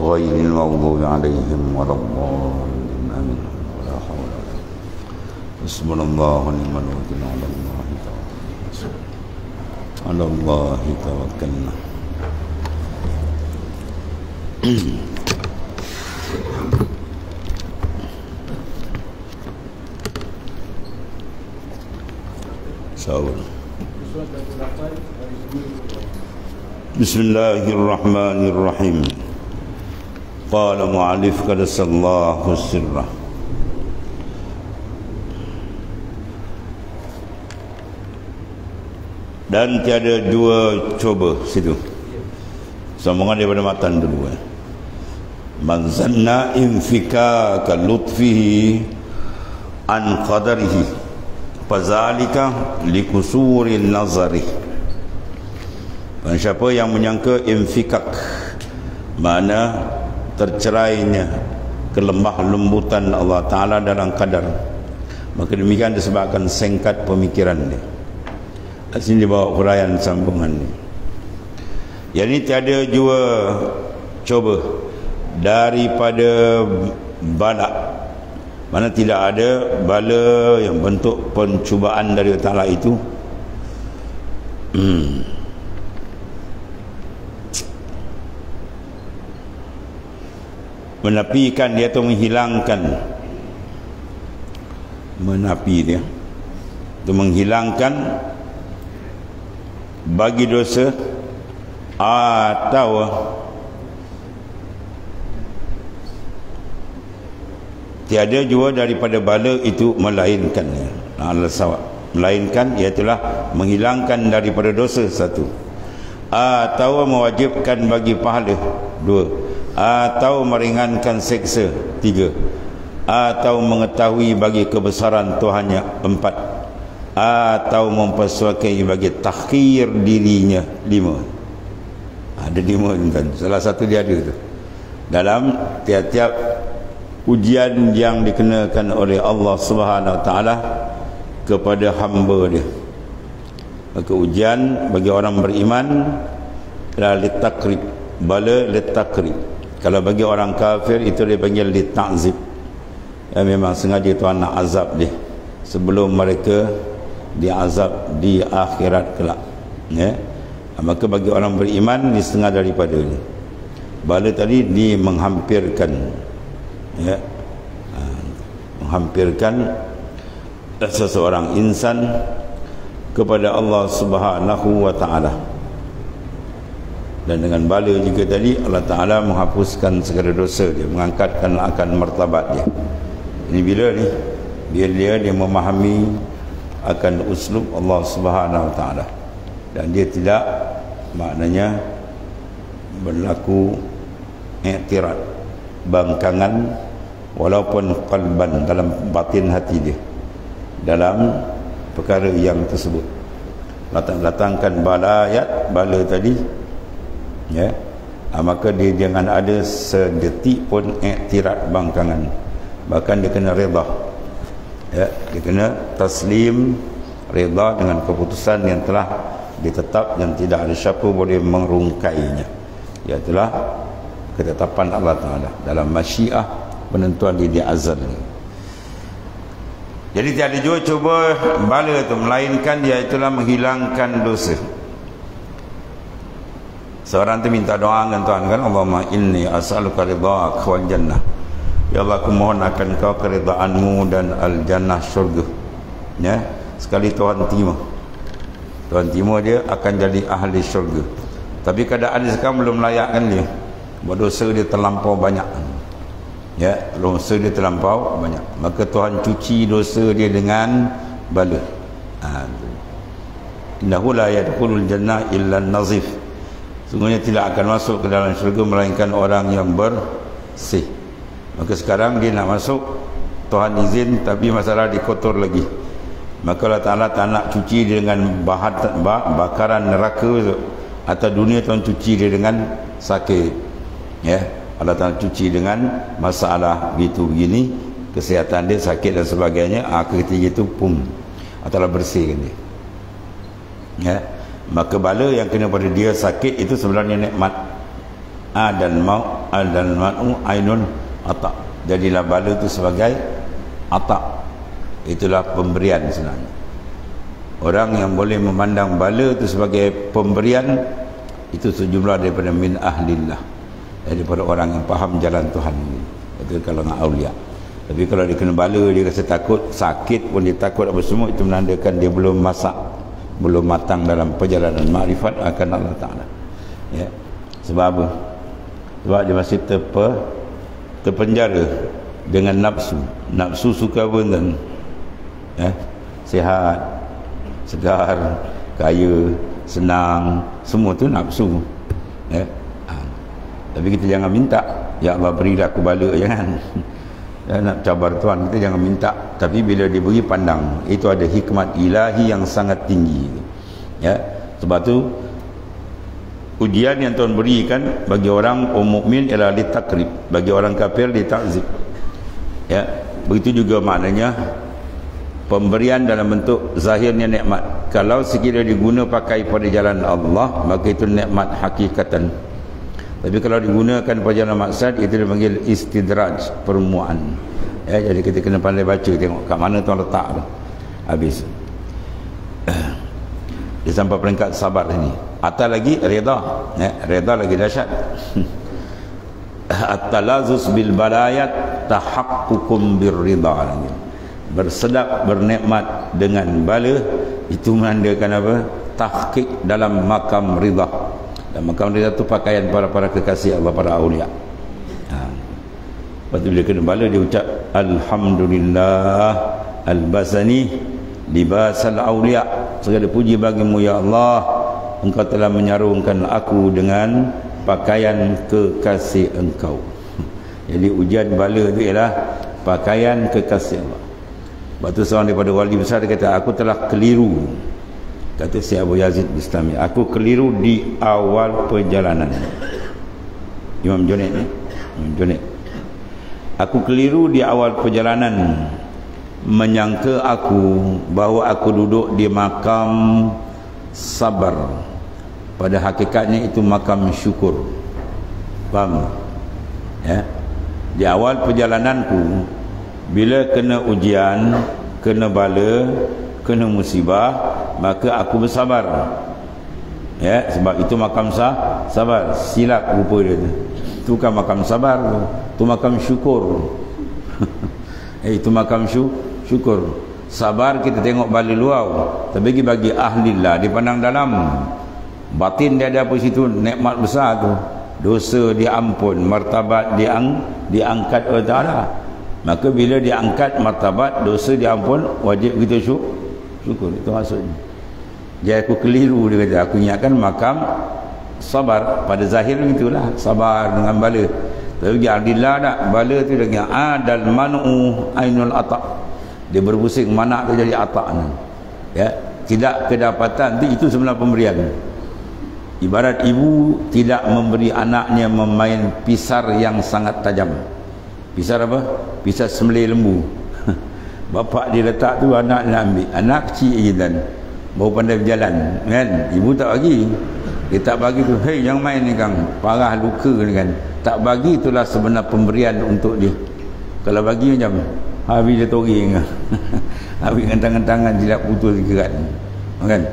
غير المغضوب عليهم ولا الضالين آمين ولا حول ولا قوة حسبنا الله ونعم الوكيل على الله توكلنا Bismillahirrahmanirrahim. Qala mu'alif qadasallahu sirrah. Dan tiada dua coba situ. Sambungan daripada matan dulu. Man zanna infika lutfihi an qadarihi fazalika likusurin nazari. Dan siapa yang menyangka infikak, mana tercerainya kelemah lembutan Allah Ta'ala dalam kadar, maka demikian disebabkan singkat pemikiran dia. Sini dibawa huraian sambungan ni. Yang ini tiada jua coba daripada bala, mana tidak ada bala yang bentuk pencubaan dari Allah Ta'ala itu menapikan dia atau menghilangkan, menapi dia itu menghilangkan bagi dosa, atau tiada jua daripada bala itu melainkannya. Melainkan iaitulah menghilangkan daripada dosa satu, atau mewajibkan bagi pahala dua, atau meringankan seksa tiga, atau mengetahui bagi kebesaran Tuhannya empat, atau mempersuakai bagi takhir dirinya lima. Ada lima kan? Salah satu dia ada tu dalam tiap-tiap ujian yang dikenakan oleh Allah Subhanahu Wa Taala kepada hamba dia. Maka ujian bagi orang beriman adalah litakrib, bala litakrib. Kalau bagi orang kafir itu dia panggil litazib. Ya, memang sengaja Tuhan nak azab dia sebelum mereka diazab di akhirat kelak. Ya. Maka bagi orang beriman di setengah daripada ini. Bala tadi di menghampirkan, ya, menghampirkan seseorang insan kepada Allah Subhanahu Wa Taala. Dan dengan bala juga tadi Allah Ta'ala menghapuskan segala dosa dia, mengangkatkan akan martabat dia. Ini bila ni? Bila dia memahami akan uslub Allah Subhanahu Wa Ta'ala, dan dia tidak maknanya berlaku i'tirad, bangkangan, walaupun qalban, dalam batin hati dia dalam perkara yang tersebut. Datangkan bala ayat, bala tadi, ya, maka dia jangan ada sedetik pun i'tirad, bangkangan. Bahkan dia kena redha, ya, dia kena taslim, redha dengan keputusan yang telah ditetap dan tidak ada siapa boleh merungkainya. Iaitulah ketetapan Allah Ta'ala dalam masyiah, penentuan dia di azal. Jadi tiada jua cuba bala itu melainkan dia itulah menghilangkan dosa. Seorang tu minta doa dengan Tuhan kan, Allahumma inni as'aluka ridha'aka wal jannah. Ya Allah, aku mohon akan kau keridhaanmu dan al-jannah, syurga. Ya, sekali Tuhan terima dia akan jadi ahli syurga. Tapi keadaan dia sekarang belum layak kan dia. Dosa dia terlampau banyak. Ya, dosa dia terlampau banyak. Maka Tuhan cuci dosa dia dengan bala. Innahu la yadkhulul jannah illa an-nazif. Sungguhnya tidak akan masuk ke dalam syurga melainkan orang yang bersih. Maka sekarang dia nak masuk, Tuhan izin, tapi masalah dikotor lagi. Maka Allah Ta'ala tak nak cuci dia dengan bakaran neraka atau dunia. Tuhan cuci dia dengan sakit, ya. Allah Ta'ala cuci dengan masalah begini, kesihatan dia, sakit dan sebagainya. Ketiga itu Allah bersihkan dia, ya. Maka bala yang kena pada dia sakit itu sebenarnya nikmat dan maut dan manu ainun ata. Jadilah bala itu sebagai ata. Itulah pemberian sebenarnya. Orang yang boleh memandang bala itu sebagai pemberian, itu sejumlah daripada min ahlillah, daripada orang yang faham jalan Tuhan. Itu kalau nak aulia. Tapi kalau dia kena bala, dia rasa takut, sakit pun dia takut apa semua, itu menandakan dia belum masak, belum matang dalam perjalanan makrifat akan Allah Ta'ala. Ya. Sebab apa? Sebab dia masih terpenjara dengan nafsu. Nafsu suka benda, ya, sihat, segar, kaya, senang, semua tu nafsu. Ya. Tapi kita jangan minta, ya Allah berilah aku bala, jangan. Ya, nak cabar Tuhan, kita jangan minta. Tapi bila diberi pandang, itu ada hikmat ilahi yang sangat tinggi. Ya, sebab tu ujian yang Tuhan berikan bagi orang mukmin ialah ditakrib, bagi orang kafir ditakzib. Ya, begitu juga maknanya pemberian dalam bentuk zahirnya nikmat. Kalau sekiranya diguna pakai pada jalan Allah, maka itu nikmat hakikatan. Tapi kalau digunakan pada jalan maksad, itu dipanggil istidraj, permuaan. Ya, jadi kita kena pandai baca, tengok kat mana Tuhan letak tu. Habis. Dia sampai peringkat sabar ini. Atas lagi reda. Ya, reda lagi dahsyat. At-talazus bil balayat tahaqqukum birrida. Bersedap, bernikmat dengan bala, itu menandakan apa? Tahqiq dalam makam rida. Dan makam rida tu pakaian para kekasih Allah, para awliya. Lepas tu bila kena bala, dia ucap alhamdulillah albasani libasal awliya. Segala puji bagimu ya Allah, engkau telah menyarungkan aku dengan pakaian kekasih engkau. Jadi ujian bala itu ialah pakaian kekasih Allah. Lepas tu seorang daripada wali besar dia kata, aku telah keliru. Kata si Abu Yazid Bistami, aku keliru di awal perjalanan. Imam Junaid ni, Imam Junaid. Aku keliru di awal perjalanan, menyangka aku bahawa aku duduk di makam sabar. Pada hakikatnya itu makam syukur. Faham? Ya. Di awal perjalananku, bila kena ujian, kena bala, kena musibah, maka aku bersabar. Ya, sebab itu makam sabar. Silap rupa dia tu. Itu bukan makam sabar tu. Itu makam syukur. Itu makam syukur. Sabar kita tengok bala luar, tapi bagi ahlillah dipandang dalam. Batin dia ada apa situ, nikmat besar tu. Dosa diampun, martabat diangkat oleh Ta'ala. Maka bila diangkat martabat, dosa diampun, wajib kita syukur. Itu maksudnya. Jadi aku keliru, dia kata, aku ingatkan makam sabar. Pada zahir itulah sabar dengan bala. Tapi alhamdulillah tak, bala tu dengan adal manu ainul ata'. Dia berpusing, mana tu jadi ata'. Ya, tidak kedapatan itu sebenarnya pemberian. Ibarat ibu tidak memberi anaknya memain pisar yang sangat tajam. Pisar apa? Pisar sembelih lembu. Bapak dia letak tu, anak nak ambil. Anak kecil je dan baru pandai berjalan, kan? Ibu tak bagi. Dia tak bagi tu, hei jangan main ni kang, parah luka ni kan. Tak bagi, itulah sebenar pemberian untuk dia. Kalau bagi macam habis dia toring. Habis dengan tangan-tangan tidak putus kerat, kan?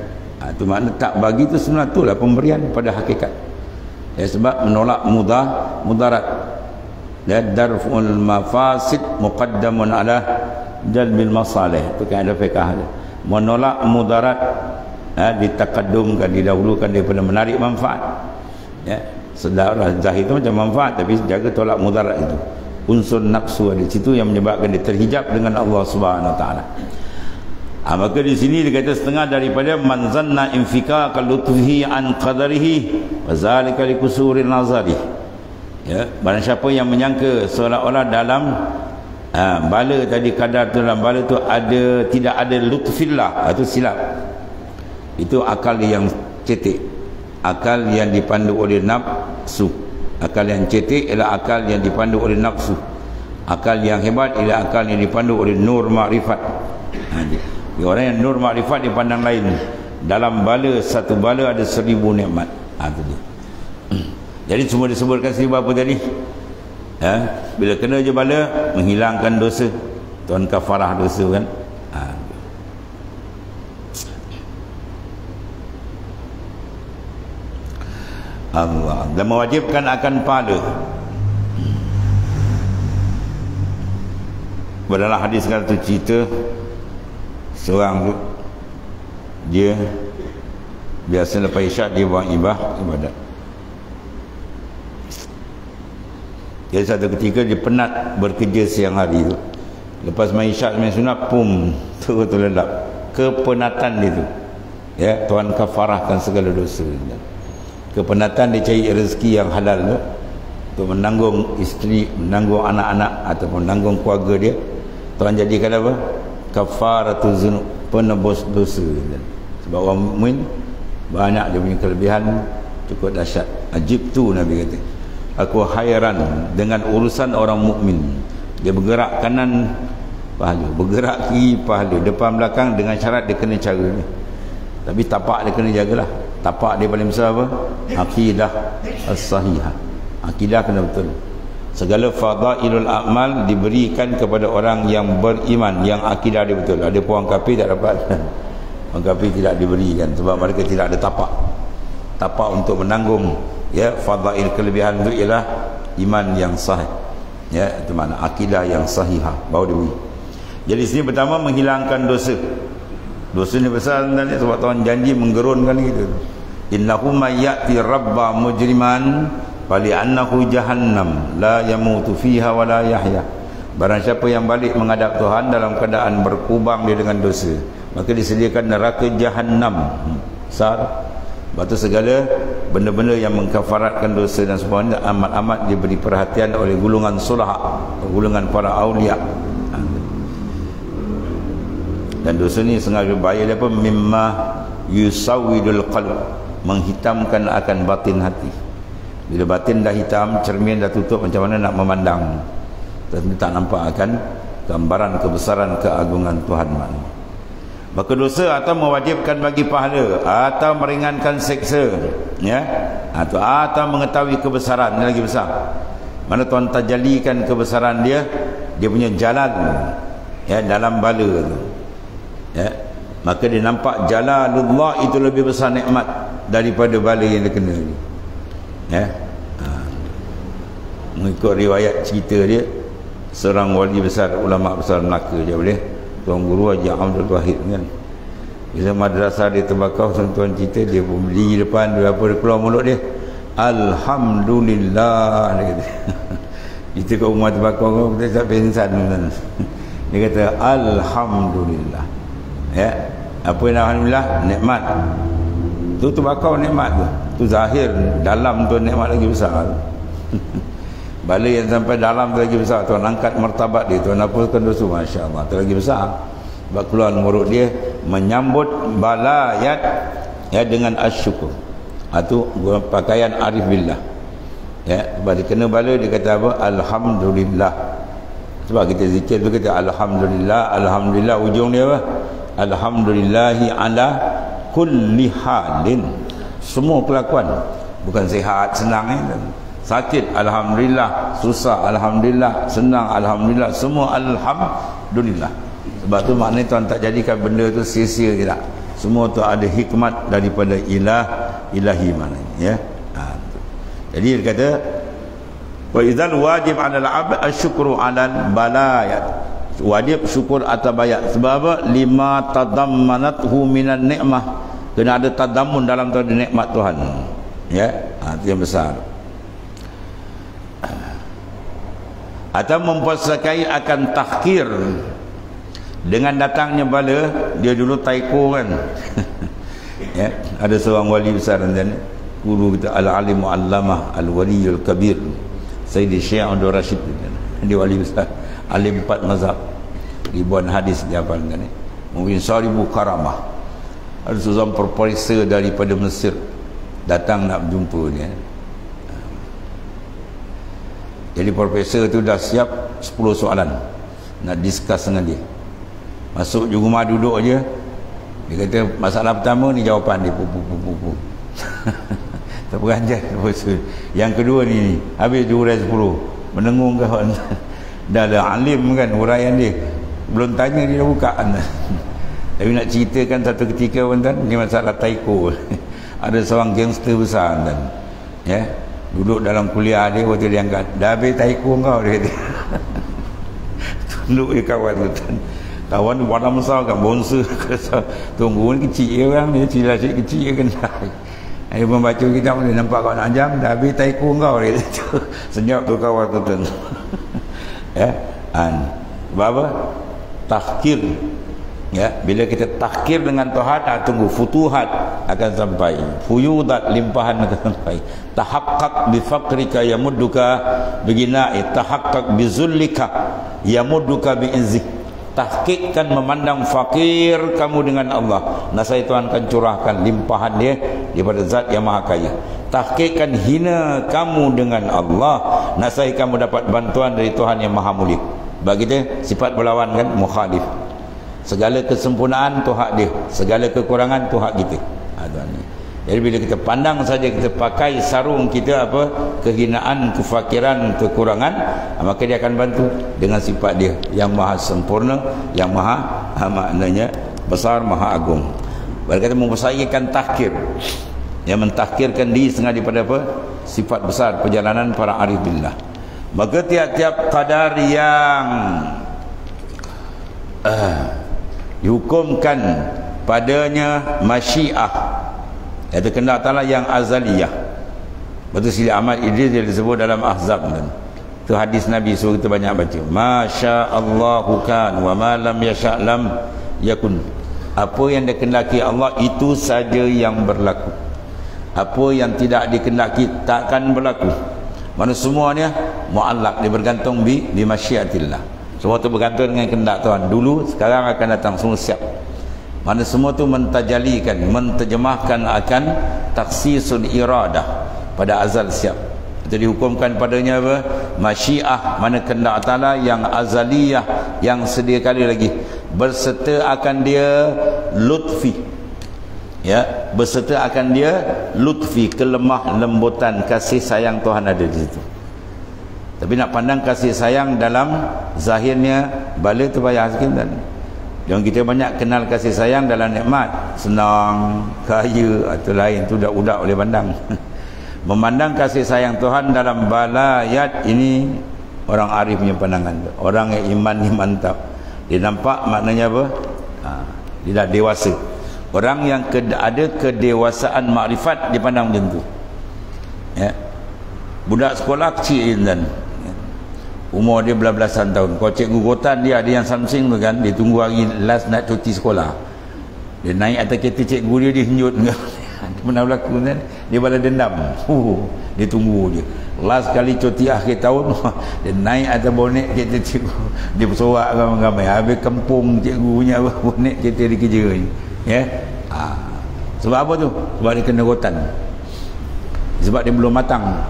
Itu makna tak bagi tu sebenarnya itulah pemberian pada hakikat. Ya, sebab menolak mudarat. Ya, darful mafasid muqaddamun ala jalbil masalih. Itu kan ada fiqh. Menolak mudarat, ditaqaddumkan, didahulukan daripada menarik manfaat. Ya, sedarah zahir itu macam manfaat, tapi jaga tolak mudarat itu. Unsur nafsu ada situ yang menyebabkan dia terhijab dengan Allah Subhanahu Wa Taala. Maka di sini dia kata setengah daripada man zanna infika kalutfihi an qadarihi wa zalika likusuri nazari. Ya, barang siapa yang menyangka seolah-olah dalam bala tadi, kadar tu dalam bala tu ada, tidak ada lutfillah, itu silap. Itu akal yang cetek, akal yang dipandu oleh nafsu. Akal yang cetek ialah akal yang dipandu oleh nafsu. Akal yang hebat ialah akal yang dipandu oleh nur makrifat. Orang yang nur makrifat dipandang lain. Dalam bala, satu bala ada 1000 nikmat. Itu dia. Jadi semua disebutkan sebab apa tadi? Bila kena je bala, menghilangkan dosa. Tuan kafarah dosa kan. Allah, dan mewajibkan akan pahala. Dalam hadis kan tu cerita seorang tu, dia biasa lepas isyak dia buang ibadat. Jadi satu ketika dia penat bekerja siang hari tu. Lepas main isyak main sunat, pum, terus lelap. Kepenatan dia tu. Ya, Tuhan kafarahkan segala dosa. Kepenatan dia cari rezeki yang halal tu untuk menanggung isteri, menanggung anak-anak ataupun menanggung keluarga dia. Tuhan jadikan apa? Kafaratul zunub, penebus dosa. Sebab orang mukmin banyak dia punya kelebihan, cukup dahsyat. Ajib tu Nabi kata, aku hairan dengan urusan orang mukmin. Dia bergerak kanan pahala, bergerak kiri pahala, depan belakang, dengan syarat dia kena cara ni. Tapi tapak dia kena jagalah. Tapak dia paling besar apa? Akidah as-sahihah. Akidah kena betul. Segala fadailul a'mal diberikan kepada orang yang beriman, yang akidah dia betul. Ada pun orang kafir tak dapat. Orang kafir tidak diberikan sebab mereka tidak ada tapak. Tapak untuk menanggung ya fadail, kelebihan itu ialah iman yang sahih. Ya, itu makna akidah yang sahihah baru diberi. Jadi sini pertama menghilangkan dosa. Dosa ni besar sebenarnya sebab Tuhan janji menggerunkan kita. Innahu may ya'ti rabba mujriman fali annahu jahannam la yamutu fiha wa la yahya. Barang siapa yang balik menghadap Tuhan dalam keadaan berkubang dia dengan dosa, maka disediakan neraka jahannam. Besar. Sebab tu segala benda-benda yang mengkafaratkan dosa dan sebagainya amat-amat diberi perhatian oleh golongan sulha, golongan para aulia. Dan dosa ni sengaja bahaya dia apa? Mimma yusawidul qalb, menghitamkan akan batin hati. Bila batin dah hitam, cermin dah tutup, macam mana nak memandang? Tentu tak nampak akan gambaran kebesaran keagungan Tuhan. Maka dosa atau mewajibkan bagi pahala, atau meringankan seksa, ya, atau mengetahui kebesaran. Ini lagi besar. Mana Tuhan tajallikan kebesaran dia, dia punya jalan ya dalam bala tu. Ya, maka dia nampak jalalullah itu lebih besar nikmat daripada bala yang dia kena ni. Ya. Mengikut riwayat cerita dia, seorang wali besar, ulama besar Melaka dia boleh, Tuan Guru Haji Abdul Wahid kan. Bila madrasah dia terbakar, tuan-tuan cerita dia pun berdiri depan dia, apa dia keluar mulut dia, alhamdulillah dia kata. Kita kat rumah terbakar kita tak pensan kan. Dia kata alhamdulillah. Ya, apa yang alhamdulillah? Nikmat. Tu terbakar nikmat tu. Tu zahir, dalam tu nikmat lagi besar. Bala yang sampai dalam tu lagi besar. Tuan angkat martabat dia, Tuan hapuskan dosa, masya-Allah, tu lagi besar. Sebab keluar mulut dia menyambut balayat ya dengan asyukur. Itu pakaian arif billah. Ya, sebab dia kena bala dia kata apa? Alhamdulillah. Sebab kita zikir tu kata alhamdulillah, alhamdulillah, ujung dia apa? Alhamdulillahi ala kulli halin. Semua kelakuan, bukan sihat senang sakit alhamdulillah, susah alhamdulillah, senang alhamdulillah, semua alhamdulillah. Sebab tu maknanya Tuhan tak jadikan benda tu sia-sia tidak. Semua tu ada hikmat daripada ilahi maknanya ya. Jadi dia kata wa idzal wajib 'alal 'abd asyukru 'alal balayat. Wajib syukur atas bayat. Sebab apa? Lima tadammanathu minan ni'mah. Kena ada tadamun dalam tu nikmat Tuhan. Ya, itu yang besar. Atau mempersakai akan tahkir dengan datangnya bala. Dia dulu taiko kan. Ya, ada seorang wali besar dan guru kita al-alim al-allamah al-waliyul kabir Sayyidi Syekh Abdul Rashid. Dia wali besar, alim 4 mazhab, ribuan hadis dia hafalkan. Mungkin 1000 karamah. Ada seorang profesor daripada Mesir datang nak berjumpa dia. Jadi profesor tu dah siap 10 soalan nak discuss dengan dia. Masuk je rumah, duduk je. Dia kata masalah pertama ni, jawapan dia terperanjat puasa. Yang kedua ni habis 210 menengung kawan. Dah ada alim kan huraian dia, belum tanya dia dah buka kan. Tapi nak ceritakan satu ketika tuan, ni masalah taiko. Ada seorang gangster besar tuan, ya, duduk dalam kuliah dia, waktu dia angkat, dah habis taiko kau, dia kata. Tunduk dia kawan tuan, kawan tu warna besar kan, bonser. Tunggu ni kecil orang ni, kecil kan. Dia membaca kitab ni, nampak kau nak jam, dah habis taiko kau, dia kata. Senyap tu kawan tuan. Ya, apa? Tahkir. Ya, bila kita tahkir dengan Tuhan, tunggu futuhat akan sampai, fuyudat limpahan akan sampai. Tahaqqaq bi faqrika yamudduka bigina'i, tahaqqaq bi zullika yamudduka bi izzik. Tahqiqkan memandang fakir kamu dengan Allah, nasai Tuhan akan curahkan limpahan dia daripada zat yang maha kaya. Tahqiqkan hina kamu dengan Allah, nasai kamu dapat bantuan dari Tuhan yang maha mulia. Bagi dia sifat berlawan kan, mukhalif. Segala kesempurnaan tu hak dia, segala kekurangan tu hak kita. Tuan ni. Jadi bila kita pandang saja, kita pakai sarung kita apa, kehinaan, kefakiran, kekurangan, maka dia akan bantu dengan sifat dia yang maha sempurna, yang maha maknanya besar, maha agung. Berkata membesarkan tahkir, yang mentahkirkan diri setengah daripada apa, sifat besar perjalanan para arif billah. Maka tiap-tiap qadar yang dihukumkan padanya masyiah, iaitu kehendak ta'ala yang azaliyah. Betul Sidi Ahmad Idris dia disebut dalam Ahzab kan. Itu hadis Nabi suruh kita banyak baca. Masya'allahu kan wa ma lam yasha' lam yakun. Apa yang dikehendaki Allah itu saja yang berlaku. Apa yang tidak dikehendaki takkan berlaku. Mana semuanya mu'allaq, dia bergantung bi masyiatillah. Semua tu bergantung dengan kehendak Tuhan. Dulu, sekarang akan datang, semua siap. Mana semua tu mentajalikan, menterjemahkan akan taksisul iradah, pada azal siap. Itu dihukumkan padanya apa? Masyiah, mana kehendak ta'ala yang azaliyah, yang sedia kali lagi, berserta akan dia lutfi. Ya, berserta akan dia lutfi, kelemah lembutan kasih sayang Tuhan ada di situ. Tapi nak pandang kasih sayang dalam zahirnya, bala tu payah sikit dan yang kita banyak kenal kasih sayang dalam nikmat, senang, kaya atau lain, tu udak-udak boleh pandang. Memandang kasih sayang Tuhan dalam balayat ini, orang arif punya pandangan, orang yang iman ni mantap. Dia nampak maknanya apa? Dia dah dewasa. Orang yang ada kedewasaan makrifat dipandang macam tu. Ya. Budak sekolah kecil dan umur dia belasan tahun. Kalau cikgu gotan dia ada yang samsing tu kan, dia tunggu hari last nak cuti sekolah. Dia naik atas kereta cikgu dia, dia henjut. Pernah berlaku kan? Dia balas dendam. Dia tunggu dia. Last kali cuti akhir tahun, dia naik atas bonet kereta cikgu. Dia bersorak ramai-ramai. Habis kempung cikgu punya bonet kereta dia kerja ni. Ya. Sebab apa tu? Sebab dia kena rotan. Sebab dia belum matang.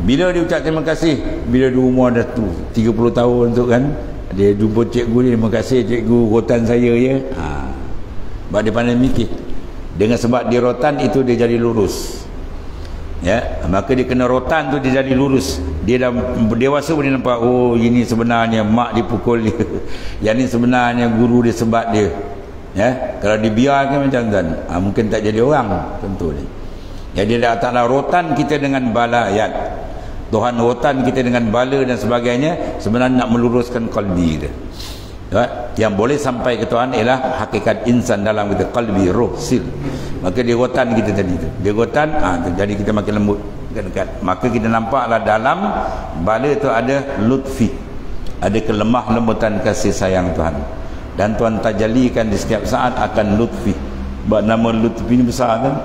Bila dia ucap terima kasih, bila dia umur dah tu 30 tahun tu kan, dia jumpa cikgu dia, terima kasih cikgu rotan saya ya. Sebab dia pandai mikir. Dengan sebab dia rotan itu dia jadi lurus. Ya, maka dia kena rotan tu dia jadi lurus. Dia dah dewasa pun dia nampak, oh ini sebenarnya mak dipukul dia. Yang ni sebenarnya guru dia sebat dia. Ya, kalau dibiarkan macam tu, mungkin tak jadi orang tentu ni. Jadi Allah Ta'ala rotan kita dengan balayat. Tuhan rotan kita dengan bala dan sebagainya, sebenarnya nak meluruskan qalbi kita. Ya? Yang boleh sampai ke Tuhan ialah hakikat insan dalam kita, qalbi, roh, sil. Maka dia rotan kita tadi tu. Dia rotan, jadi kita makin lembut, dekat. Maka kita nampaklah dalam bala tu ada lutfi, ada kelemah lembutan kasih sayang Tuhan. Dan Tuhan tajalikan di setiap saat akan lutfi. Sebab nama lutfi ni besar kan.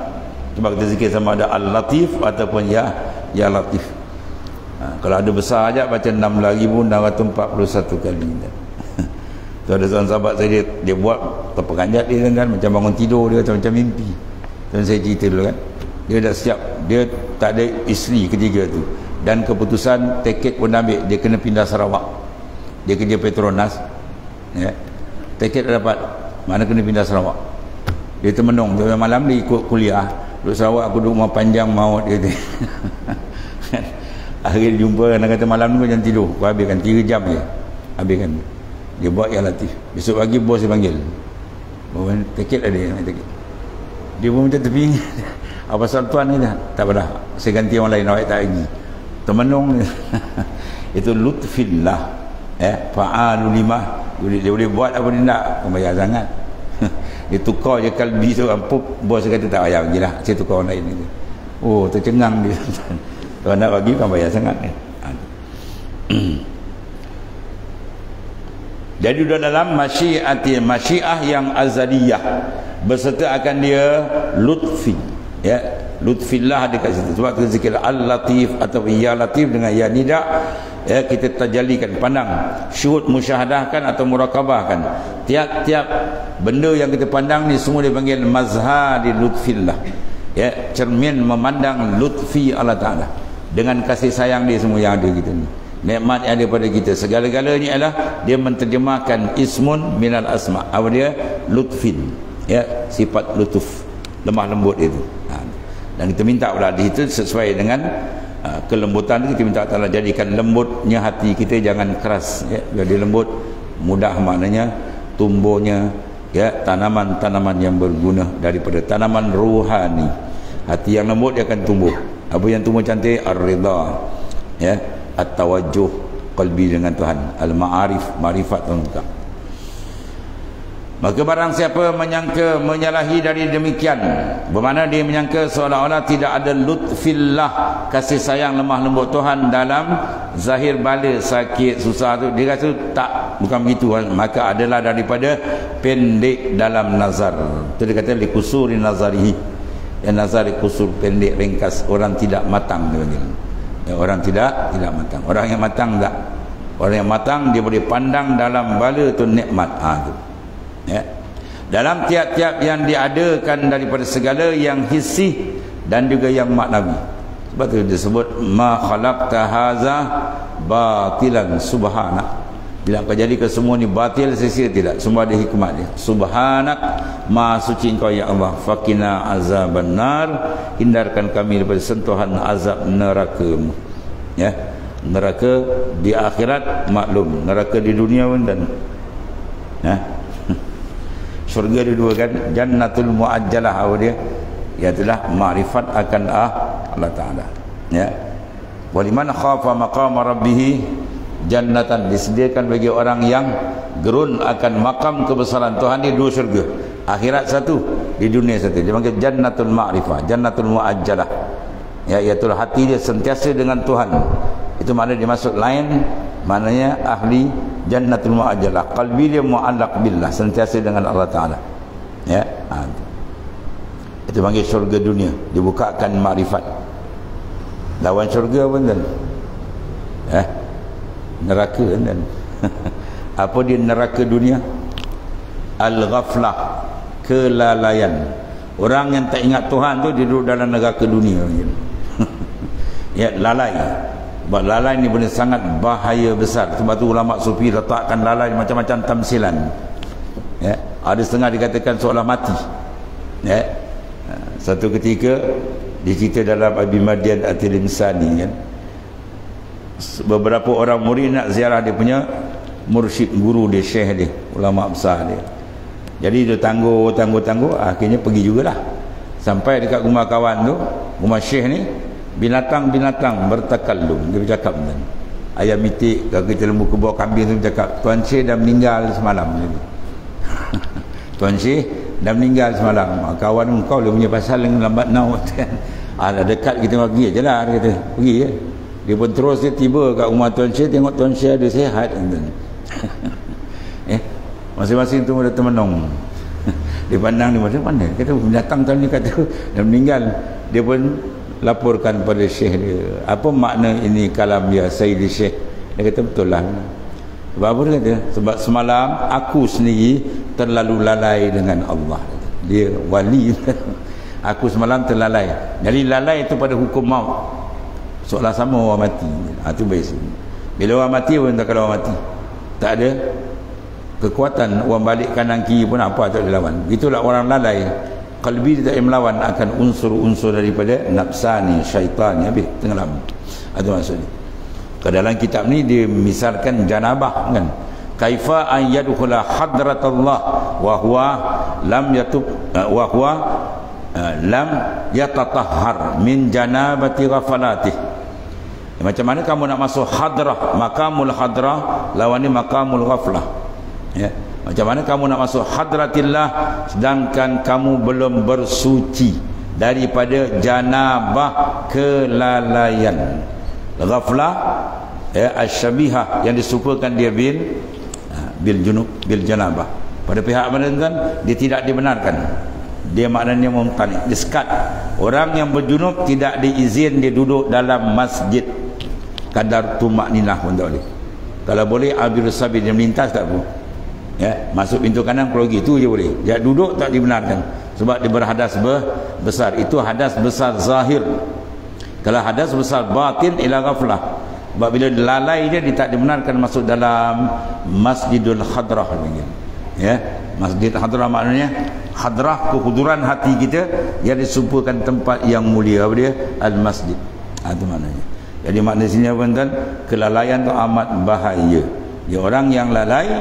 Cuba kita zikir sama ada Al-Latif ataupun Ya Latif. Kalau ada besar aja baca 16,641 kali. Tu ada seorang sahabat saya, dia buat terperanjat dia kan, macam bangun tidur dia macam mimpi. Dan saya cerita dulu kan, dia dah siap, dia tak ada isteri ketiga tu, dan keputusan tiket pun ambil, dia kena pindah Sarawak. Dia kerja Petronas, ya. Tiket dah dapat, mana kena pindah Sarawak. Dia termenung, dia malam dia ikut kuliah. duduk Sarawak aku duduk rumah panjang maut dia tu. Akhir jumpa nak kata malam ni jangan tidur, aku habiskan 3 jam je, habiskan. Dia buat yang latih. Besok pagi bos dia panggil, bawa tiket ada yang tiket. Dia pun minta tepi. Apa pasal tuan ni dah? Tak apa dah, saya ganti orang lain, awak tak lagi. Temenung. Itu lutfillah. Fa'alu lima. Dia boleh buat apa dia nak, kau bayar sangat. Dia tukar je kalbi tu, ampuk, bos dia kata tak payah bagilah, saya tukar orang lain. Oh, tercengang dia. Kalau nak bagi kau bayar sangat. Jadi dalam masyiah yang azaliyah, berserta akan dia lutfi, ya, lutfillah ada kat situ. Sebab kita zikir al-latif atau ya latif dengan ya nida, ya, kita tajalikan, pandang, syuhud, musyahadahkan atau murakabahkan. Tiap-tiap benda yang kita pandang ni semua dipanggil mazhari lutfillah, ya, cermin memandang lutfi Allah Ta'ala dengan kasih sayang dia semua yang ada kita ni, nikmat yang ada pada kita, segala-galanya adalah dia menterjemahkan ismun minal asma. Apa dia? Lutfin, ya, sifat lutuf, lemah lembut itu. Dan kita minta pula di situ sesuai dengan kelembutan itu, kita minta Allah jadikan lembutnya hati kita, jangan keras, ya. Jadi lembut, mudah maknanya tumbuhnya, ya, tanaman-tanaman yang berguna daripada tanaman ruhani. Hati yang lembut dia akan tumbuh. Apa yang tumbuh cantik? Ar-ridha, ya, at-tawajjuh qalbi dengan Tuhan, al-ma'arif, marifat lengkap. Maka barang siapa menyalahi dari demikian, bermakna dia menyangka seolah-olah tidak ada lutfillah, kasih sayang lemah lembut Tuhan dalam zahir bala, sakit, susah tu, dia rasa tak, bukan begitu, maka adalah daripada pendek dalam nazar. Itu dia kata likusuri nazarihi, yang nazar kusur, pendek, ringkas, orang tidak matang dia panggil. Ya, orang tidak matang. Orang yang matang tak. Orang yang matang dia boleh pandang dalam bala tu nikmat. Tu. Ya. Dalam tiap-tiap yang diadakan daripada segala yang hissi dan juga yang maknawi. Sebab tu disebut ma khalaqta haza batilan subhanak. Bila kau jadikan semua ni batil, sia-sia tidak, semua ada hikmat dia. Subhanak, maha suci engkau ya Allah. Faqina azaban nar, hindarkan kami daripada sentuhan azab neraka-Mu. Ya, neraka di akhirat maklum, neraka di dunia pun, dan ya, syurga ada dua kan, jannatul muajjalah, apa dia? Iaitulah ma'rifat akan Allah Ta'ala. Ya, waliman khafa maqama rabbih jannatan, disediakan bagi orang yang gerun akan makam kebesaran Tuhan di dua syurga, akhirat satu, di dunia satu. Dia panggil jannatul ma'rifah, jannatul muajjalah, ya, iaitu hati dia sentiasa dengan Tuhan. Itu makna dia masuk lain, maknanya ahli jannatul muajjalah, qalbi dia mu'allaq billah, sentiasa dengan Allah Ta'ala. Ya, itu panggil syurga dunia, dibukakan ma'rifat. Lawan syurga pun kan, neraka kan. Apa dia neraka dunia? Al-ghaflah, kelalaian. Orang yang tak ingat Tuhan tu dia duduk dalam neraka dunia. Ya, lalai. Sebab lalai ni benda sangat bahaya besar. Sebab tu ulama sufi letakkan lalai macam-macam tamsilan. Ya, ada setengah dikatakan seolah mati. Ya, satu ketika dicerita dalam Abi Madian At-Tilimsani kan, beberapa orang murid nak ziarah dia punya mursyid, guru dia, syekh dia, ulama besar dia. Jadi dia tangguh, akhirnya pergi jugalah. Sampai dekat rumah kawan tu, rumah syekh ni, binatang-binatang bertakallum. Dia bercakap kan, ayam itik, kita lembu kebau kambing tu bercakap, Tuan Syekh dah meninggal semalam. Tuan Syekh dah meninggal semalam. Kawan kau dia punya pasal yang lambat naut kan. Dah dekat, kita pergi je lah, dia kata, pergi je. Dia pun terus dia tiba kat rumah Tuan Syekh, tengok Tuan Syekh ada sihat. Masing-masing tu ada temenong. Dia pandang dia macam mana? Kata binatang tahun ni kata dah meninggal. Dia pun laporkan pada Syekh dia, apa makna ini kalam ya Sayyidi Syekh? Dia kata betul lah. Sebab apa dia kata? Sebab semalam aku sendiri terlalu lalai dengan Allah. Dia wali. Aku semalam terlalai. Jadi lalai itu pada hukum maut, seolah sama orang mati. Itu best. Bila orang mati pun tak, kalau orang mati tak ada kekuatan, orang balik kanan kiri pun apa tak ada lawan. Itulah orang lalai. qalbi dia tak melawan akan unsur-unsur daripada nafsani, syaitan, habis tenggelam. Itu maksudnya. Ke dalam kitab ni dia misalkan janabah kan. Kaifa an yadkhula hadratullah wa huwa lam yatub wa huwa lam yatatahhar min janabati ghafalatih. Macam mana kamu nak masuk hadrah, maqamul hadrah lawan ni maqamul ghaflah. Ya. Macam mana kamu nak masuk hadratillah sedangkan kamu belum bersuci daripada janabah kelalaian. Ghaflah ya asyabihah yang disupakan dia bil junub bil janabah. Pada pihak mana kan dia tidak dibenarkan. Dia maknanya mumtani, disekat. Orang yang berjunub tidak diizin dia duduk dalam masjid. Kadar tumakninah pun tak boleh. Kalau boleh abirus sabil dia melintas tak apa. Ya, masuk pintu kanan keluar itu je boleh. Dia duduk tak dibenarkan sebab dia berhadas besar. Itu hadas besar zahir. Kalau hadas besar batin ila ghaflah. Sebab bila lalai dia tak dibenarkan masuk dalam Masjidul Hadrah ni. Ya, Masjid Hadrah maknanya hadrah kehuduran hati kita yang disumpahkan tempat yang mulia apa dia? Al-Masjid. Itu maknanya. Jadi makna sini apa tuan? Kelalaian tu amat bahaya. Ya, orang yang lalai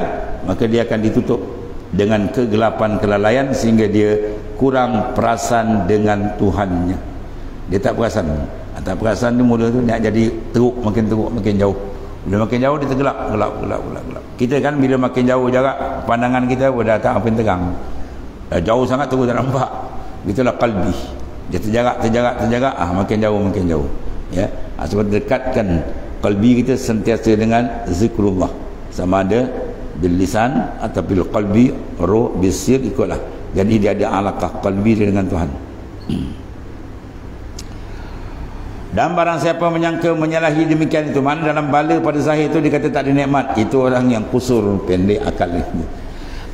maka dia akan ditutup dengan kegelapan kelalaian sehingga dia kurang perasan dengan Tuhannya. Dia tak perasan. Tak perasan dia mula tu nak jadi teruk makin jauh. Bila makin jauh dia tergelap. Kita kan bila makin jauh jarak pandangan kita dah tak apa yang terang. Jauh sangat terus tak nampak. Gitulah qalbi. Dia terjarak makin jauh. Ya. Sebab dekatkan qalbi kita sentiasa dengan zikrullah. Sama ada bil lisan atau bil qalbi, ruh, bisir ikutlah. Jadi dia ada alaqah qalbi dia dengan Tuhan. Dan barang siapa menyangka menyalahi demikian itu, mana dalam bala pada zahir itu dikata tak ada nikmat, itu orang yang kusur, pendek akal.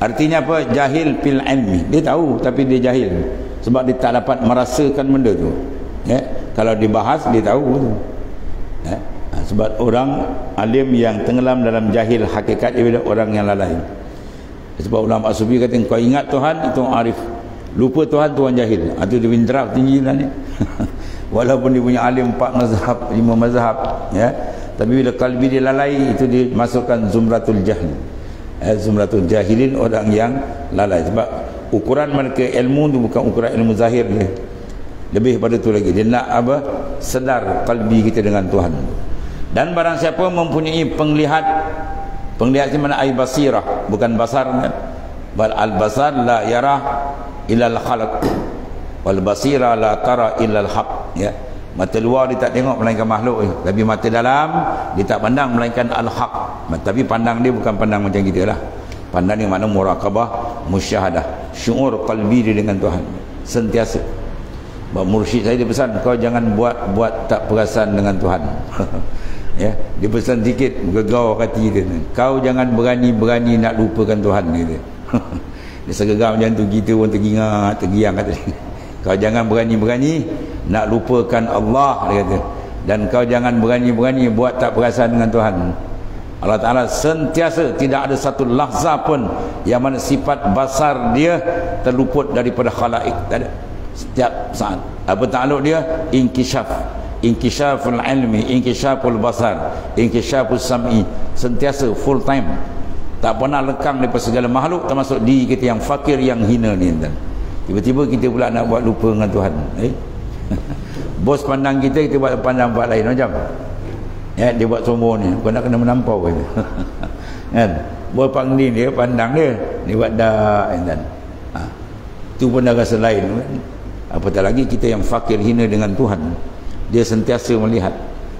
Artinya apa? Jahil fil ilmi. Dia tahu tapi dia jahil sebab dia tak dapat merasakan benda tu. Ya, kalau dibahas dia tahu tu. Ya. Sebab orang alim yang tenggelam dalam jahil hakikat dia orang yang lalai. Sebab ulama sufi kata kau ingat Tuhan itu arif, lupa Tuhan jahil. Itu dia pindraf tinggi lah ni. Walaupun dia punya alim 4 mazhab 5 mazhab ya, tapi bila kalbi dia lalai itu dimasukkan zumratul jahil. Zumratul jahilin, orang yang lalai. Sebab ukuran mereka ilmu tu bukan ukuran ilmu zahir dia. Lebih pada tu lagi dia nak apa? Sedar kalbi kita dengan Tuhan. Dan barang siapa mempunyai penglihat di mana ai basirah, bukan basar kan. Bal al basar la yarah ila al khalq wal basira la tara illa al haq. Ya, mata luar dia tak tengok melainkan makhluk, tapi mata dalam dia tak pandang melainkan al haq. Tapi pandang dia bukan pandang macam kita lah. Pandang dia makna muraqabah, musyahadah, syuur qalbi dia dengan Tuhan sentiasa. Bapak mursyid saya dia pesan kau jangan buat tak perasan dengan Tuhan. Ya, dia pesan sikit gegau hati dia. Kau jangan berani nak lupakan Tuhan dia. Dia segegam macam tu, kita pun tergiang kata dia. Kau jangan berani nak lupakan Allah, dia kata. Dan kau jangan berani buat tak perasan dengan Tuhan. Allah Ta'ala sentiasa tidak ada satu lahzah pun yang mana sifat basar dia terluput daripada khalaik. Tak ada. Setiap saat apa takluk dia? Inkishaful ilmi, inkishaful basar, inkishaful sam'i, sentiasa full time, tak pernah lekang daripada segala makhluk, termasuk diri kita yang fakir, yang hina ni. Tiba-tiba kita pula nak buat lupa dengan Tuhan. Bos pandang kita buat pandang buat lain macam ya, dia buat sombong ni, kau nak kena menampau kan. Kan bos pandang dia pandang dia buat dah kan. Itu pun dah rasa lain kan. Apatah lagi kita yang fakir hina dengan Tuhan, dia sentiasa melihat.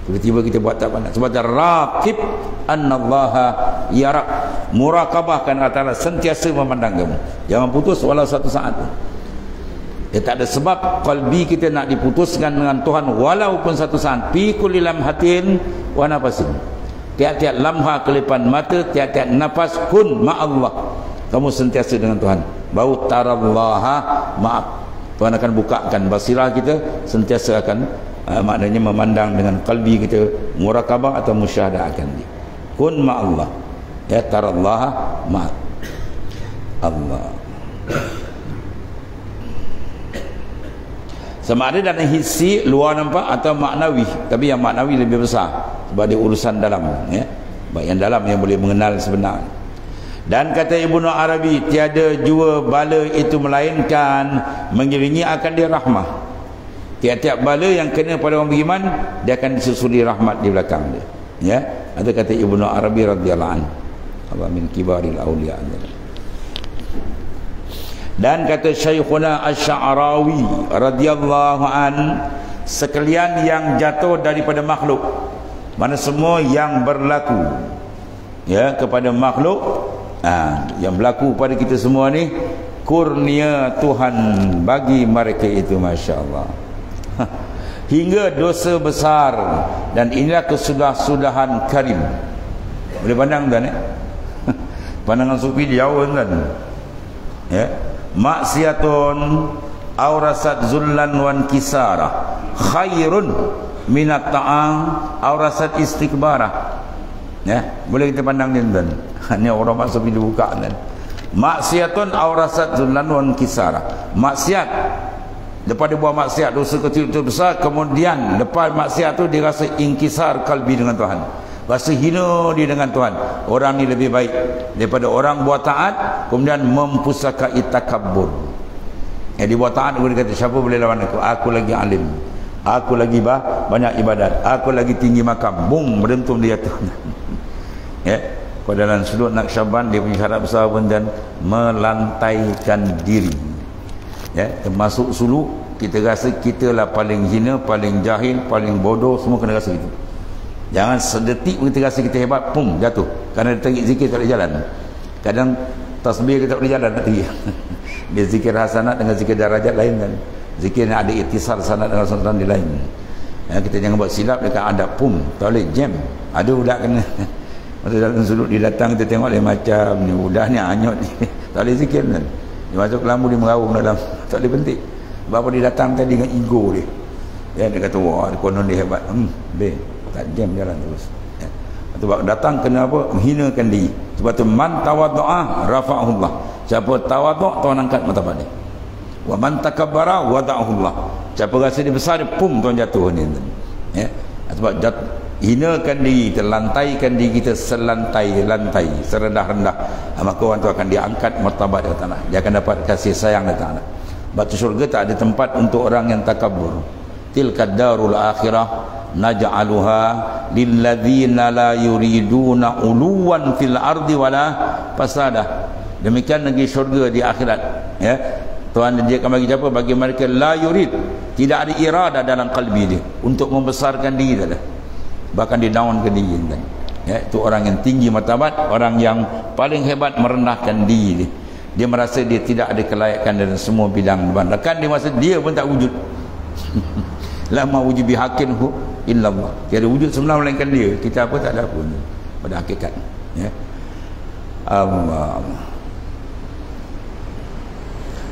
Tiba-tiba kita buat tak pandang. Sebab raqib annallaha yarak, muraqabah kan Allah sentiasa memandang kamu, jangan putus walau satu saat. Ya, tak ada sebab qalbi kita nak diputuskan dengan Tuhan walaupun satu saat. Fi kulli lamhatin wa nafasin, tiap-tiap lamha kelipan mata, tiap-tiap nafas kun ma'allah, kamu sentiasa dengan Tuhan. Bau tarallaha ma'ak, Tuhan akan bukakan basirah kita, sentiasa akan maknanya memandang dengan qalbi kita, muraqabah atau musyahadah akan dia. Kun ma'allah, ya, tarallaha ma'ak Allah. Sama ada dalam hissi luar nampak atau maknawi, tapi yang maknawi lebih besar sebab dia urusan dalam, ya. Baik yang dalam yang boleh mengenal sebenar. Dan kata Ibnu Arabi, tiada jua bala itu melainkan mengiringi akan dia rahmah. Tiap-tiap bala yang kena pada orang beriman, dia akan disusuli rahmat di belakang dia, ya. Ada kata Ibnu Arabi radhiyallahu anhu, Allah min kibaril auliya. Dan kata Syekhuna Asy-Sya'rawi radhiyallahu an, sekalian yang jatuh daripada makhluk, mana semua yang berlaku, ya, kepada makhluk, yang berlaku pada kita semua ni kurnia Tuhan bagi mereka itu, masya-Allah. Hingga dosa besar, dan inilah kesudah-sudahan karim. Boleh pandang tuan, pandangan sufi jauh kan, ya. Maksiatun aurasat zullan wan kisara khairun minat ta'ang aurasat istikbarah, ya. Boleh kita pandang ni tuan. Ini orang masuk video buka kan. Maksiatun aurasat zullan wan kisara. Maksiat, lepas dia buat maksiat, dosa kecil itu besar, kemudian lepas maksiat tu dia rasa inkisar kalbi dengan Tuhan, rasa hina dia dengan Tuhan. Orang ni lebih baik daripada orang buat taat kemudian mempusakai takabbur. Dia buat taat, dia kata siapa boleh lawan aku? Aku lagi alim, aku lagi banyak ibadat, aku lagi tinggi makam. Bung, berdentum dia jatuh. Ya, pada dalam sudut Naqsyaband dia punya syarat besar pun, dan melantaikan diri, ya. Termasuk suluk, kita rasa kita lah paling hina, paling jahil, paling bodoh, semua kena rasa gitu. Jangan sedetik kita rasa kita hebat, pum, jatuh. Kerana dia terik zikir tak boleh jalan. Kadang tasbih kita tak boleh jalan nanti. Dia zikir hasanat dengan zikir darajat lain kan. Zikir yang ada itisal sanad dengan Rasulullah di lain. Ya, kita jangan buat silap dekat adab, pum, tak boleh jam. Ada budak kena. Masa dalam sudut dia datang, kita tengok dia macam ni, budak ni anyut ni. Tak boleh zikir kan. Dia masuk ke lampu, dia meraung dalam. Tak boleh penting. Sebab apa dia datang tadi dengan ego dia. Ya, dia kata, wah, konon dia hebat. Tak jam jalan terus, ya. Sebab datang kena apa? Menghinakan diri. Sebab tu man tawaddu'a rafa'ahullah. Siapa tawaddu', Tuhan angkat martabat dia. Wa man takabbara wada'ahullah. Siapa rasa dia besar, dia pum, Tuhan jatuh ni, ya. Sebab hinakan diri kita, lantaikan diri kita selantai-lantai, serendah-rendah, maka orang tu akan diangkat martabat di tanah. Dia akan dapat kasih sayang di tanah. Sebab tu syurga tak ada tempat untuk orang yang takabbur. Tilkad darul akhirah naj'aluha lilladzina la yuriduna uluwan fil ardi wala fasada. Demikian negeri syurga di akhirat, ya. Tuhan jadikan bagi siapa? Bagi mereka la yurid, tidak ada irada dalam kalbi dia untuk membesarkan diri dia, bahkan dia downkan diri dia, ya. Itu orang yang tinggi martabat, orang yang paling hebat merendahkan diri dia. Dia merasa dia tidak ada kelayakan dalam semua bidang, bahkan dia masa dia pun tak wujud. Lama wujud bihakinhu illallah, tiada wujud sebenar melainkan dia. Kita apa tak ada pun pada hakikat, ya. Allah.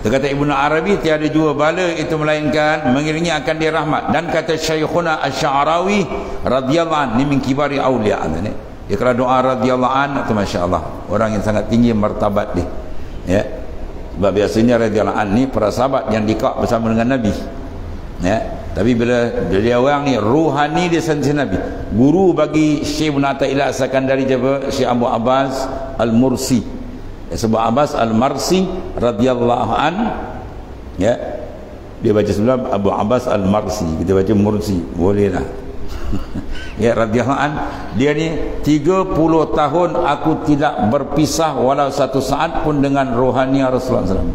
Kata Ibnu Arabi, tiada jua bala itu melainkan mengiringi akan dia rahmat. Dan kata Syekhuna Asy-Sya'rawi radhiyallahu an, ni min kibari auliya ni. Dia kira doa radhiyallahu an itu, masya-Allah, orang yang sangat tinggi martabat dia, ya. Sebab biasanya radhiyallahu an ni para sahabat yang dikak bersama dengan Nabi, ya. Tapi bila dia orang ni ruhani, dia sentiasa Nabi. Guru bagi Syekh Ibn Athaillah As-Sakandari siapa? Syekh Abu Abbas Al-Mursi, Abu Abbas Al-Marsi radhiyallahu an, ya. Dia baca sebelum Abu Abbas Al-Marsi, kita baca Mursi, boleh lah. Ya, radhiyallahu an, dia ni 30 tahun aku tidak berpisah walau satu saat pun dengan rohani Rasulullah SAW.